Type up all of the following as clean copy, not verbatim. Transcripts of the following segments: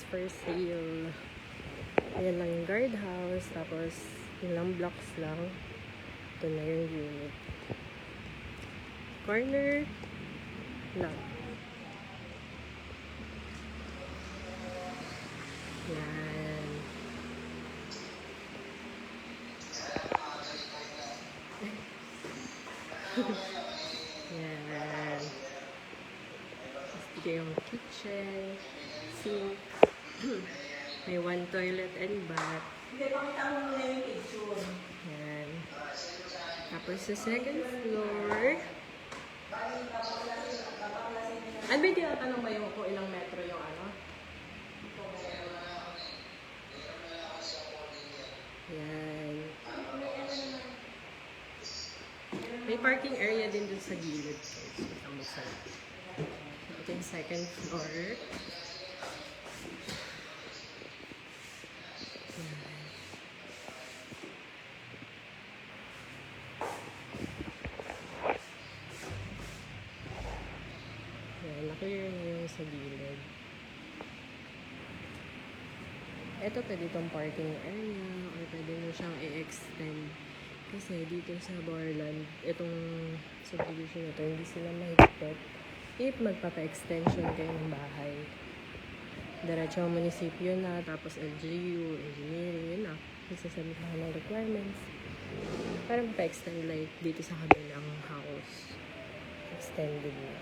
for sale. Ayan lang yung guardhouse. Tapos, ilang blocks lang. Ito na yung unit. Corner lang. Yan. Yan. Ito yung kitchen, sink. May one toilet and bath. Yan. Tapos sa second floor. Ano ba tinatanong ba yung kung ilang metro yung ano? Yan. May parking area din dun sa gilid. Ito yung second floor. Yan, na-clear na yung sa gilid. Ito pwede itong parking area or pwede mo siyang i-extend. Kasi dito sa Borland, itong subdivision na ito, hindi sila mahigpit. If magpapa-extension kayo ng bahay, diretso ang munisipyo na, tapos LGU, engineering, yun na. Isasabit na ng requirements. Para magpa-extend like dito sa kabilang house. Extended na.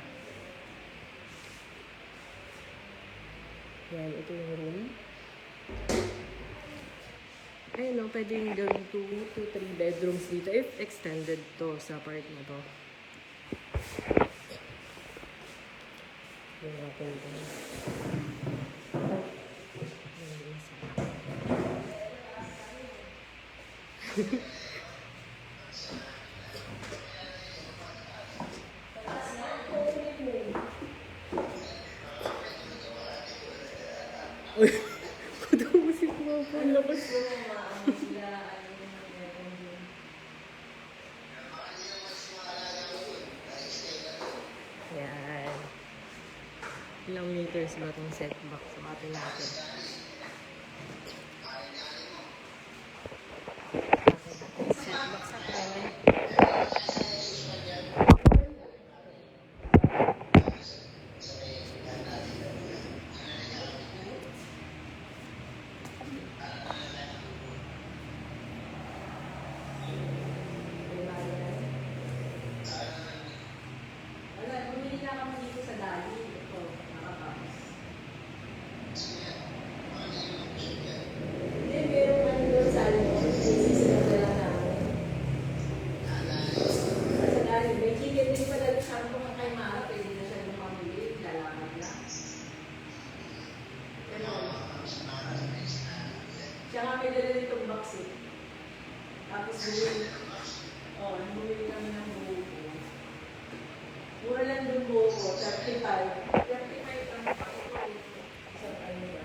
Yan, ito yung room. Ayun no, pwedeng gawin 2 to 3 bedrooms dito if extended to sa part na to. Yung natin din. Uy, kudo mo si Papa. Lakas mo. Yan. Ilang meters ba itong setback sa atin natin? Setback sa kanan. Siya nga may dala nitong box eh. Tapos bumili kami ng buko. Mura lang yung buko, 35. 35 ang pakito. Isang ano ba?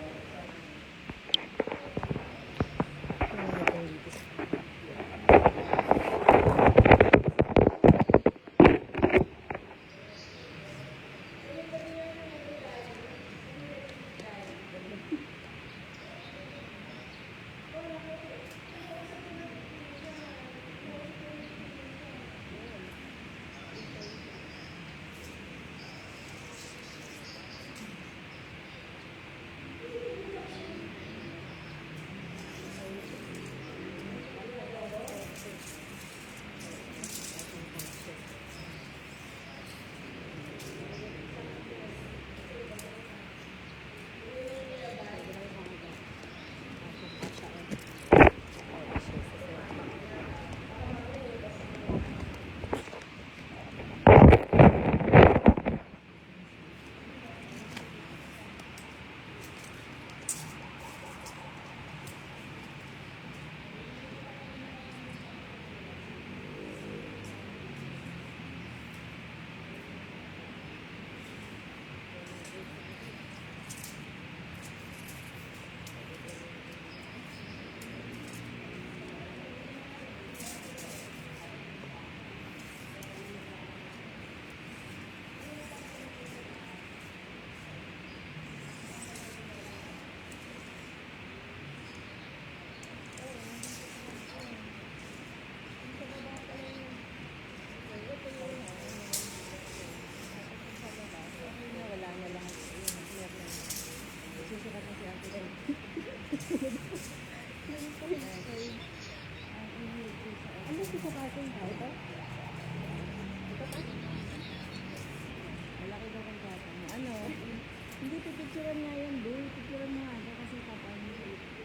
picturean nga yan, Bill. Picturean mo nga ako kasi papaano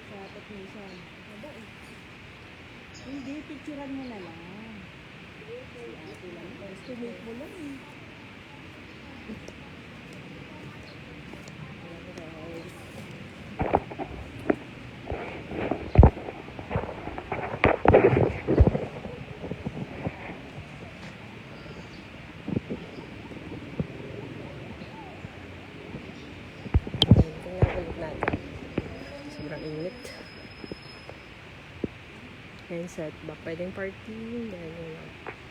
sa technician. Aba eh. Hindi, picturean mo na lang. Si ate lang. Estimate mo lang eh. Tingnan ulit natin. Sobrang init. Ayan, setback. Pwedeng parking. Ganyan lang.